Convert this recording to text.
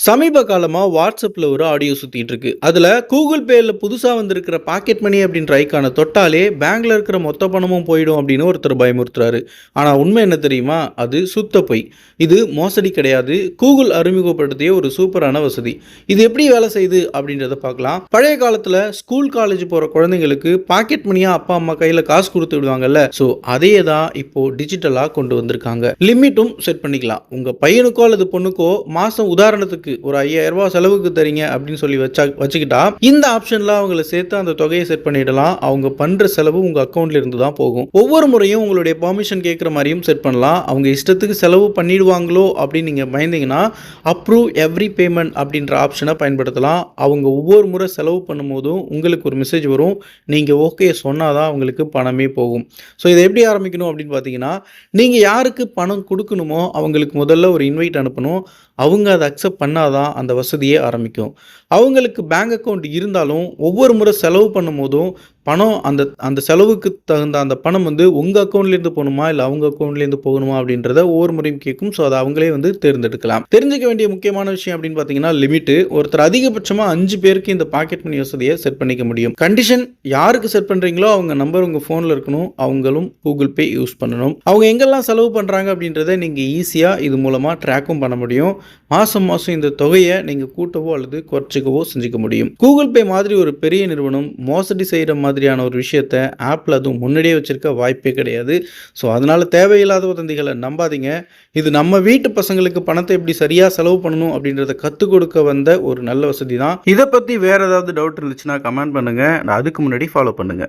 சமீப காலமா வாட்ஸ்அப்ல ஒரு ஆடியோ சுத்திட்டு இருக்கு. அதுல கூகுள் பேல புதுசா வந்திருக்கிற பாக்கெட் மணி அப்படின்ற ஐகான தொட்டாலே பேங்க்ல இருக்கிற மொத்த பணமும் போயிடும் அப்படின்னு ஒருத்தர் பயமுறுத்துறாரு. ஆனா உண்மை என்ன தெரியுமா? அது சுத்த பொய். இது மோசடி கிடையாது. கூகுள் அறிமுகப்படுத்திய ஒரு சூப்பரான வசதி. இது எப்படி வேலை செய்யுது அப்படின்றத பார்க்கலாம். பழைய காலத்துல ஸ்கூல் காலேஜ் போற குழந்தைங்களுக்கு பாக்கெட் மணியா அப்பா அம்மா கையில காசு கொடுத்து விடுவாங்கல்ல. ஸோ அதையே தான் இப்போ டிஜிட்டலா கொண்டு வந்திருக்காங்க. லிமிட்டும் செட் பண்ணிக்கலாம். உங்க பையனுக்கோ அல்லது பொண்ணுக்கோ மாசம் உதாரணத்துக்கு ஒரு 5000 ரூபாய் செலவுக்கு தரீங்க அப்படின்னு சொல்லி வச்சுக்கிட்டா இந்த ஆப்ஷன்ல அவங்கள சேர்த்து அந்த தொகையை செட் பண்ணிடலாம். அவங்க பண்ற செலவு உங்க அக்கௌண்ட்ல இருந்து தான் போகும். ஒவ்வொரு முறையும் உங்களுடைய பெர்மிஷன் கேட்குற மாதிரியும் செட் பண்ணலாம். அவங்க இஷ்டத்துக்கு செலவு பண்ணிடுவாங்களோ அப்படின்னு நீங்க பயந்தீங்கன்னா அப்ரூவ் எவ்ரி பேமெண்ட் அப்படின்ற ஆப்ஷனை பயன்படுத்தலாம். அவங்க ஒவ்வொரு முறை செலவு பண்ணும்போதும் உங்களுக்கு ஒரு மெசேஜ் வரும். நீங்க ஓகே சொன்னாதான் அவங்களுக்கு பணமே போகும். ஸோ இதை எப்படி ஆரம்பிக்கணும் அப்படின்னு பார்த்தீங்கன்னா, நீங்க யாருக்கு பணம் கொடுக்கணுமோ அவங்களுக்கு முதல்ல ஒரு இன்வைட் அனுப்பணும். அவங்க அதை அக்செப்ட் பண்ணாதான் அந்த வசதியே ஆரம்பிக்கும். அவங்களுக்கு பேங்க் அக்கவுண்ட் இருந்தாலும் ஒவ்வொரு முறை செலவு பண்ணும்போதும் பணம் அந்த அந்த செலவுக்கு தகுந்த அந்த பணம் வந்து உங்கள் அக்கௌண்ட்லேருந்து போகணுமா இல்லை அவங்க அக்கௌண்ட்லேருந்து போகணுமா அப்படின்றத ஒவ்வொரு முறையும் கேட்கும். ஸோ அதை அவங்களே வந்து தேர்ந்தெடுக்கலாம். தெரிஞ்சுக்க வேண்டிய முக்கியமான விஷயம் அப்படின்னு பார்த்தீங்கன்னா லிமிட்டு. ஒருத்தர் அதிகபட்சமாக 5 பேருக்கு இந்த பாக்கெட் மணி வசதியை செட் பண்ணிக்க முடியும். கண்டிஷன் யாருக்கு செட் பண்ணுறீங்களோ அவங்க நம்பர் உங்கள் ஃபோனில் இருக்கணும். அவங்களும் கூகுள் பே யூஸ் பண்ணணும். அவங்க எங்கெல்லாம் செலவு பண்ணுறாங்க அப்படின்றத நீங்கள் ஈஸியாக இது மூலமாக ட்ராக்கும் பண்ண முடியும். மாதம் மாதம் இந்த தொகையை நீங்கள் கூட்டவோ அல்லது குறைச்சிக்கவோ செஞ்சுக்க முடியும். கூகுள் பே மாதிரி ஒரு பெரிய நிறுவனம் மோசடி செய்கிற மாதிரியான ஒரு விஷயத்தை ஆப்பில் அதுவும் முன்னாடியே வச்சிருக்க வாய்ப்பே கிடையாது. ஸோ அதனால் தேவையில்லாத வதந்திகளை நம்பாதீங்க. இது நம்ம வீட்டு பசங்களுக்கு பணத்தை எப்படி சரியாக செலவு பண்ணணும் அப்படின்றத கற்றுக் கொடுக்க வந்த ஒரு நல்ல வசதி தான். இதை பற்றி வேறு ஏதாவது டவுட் இருந்துச்சுன்னா கமெண்ட் பண்ணுங்கள். அதுக்கு முன்னாடி ஃபாலோ பண்ணுங்கள்.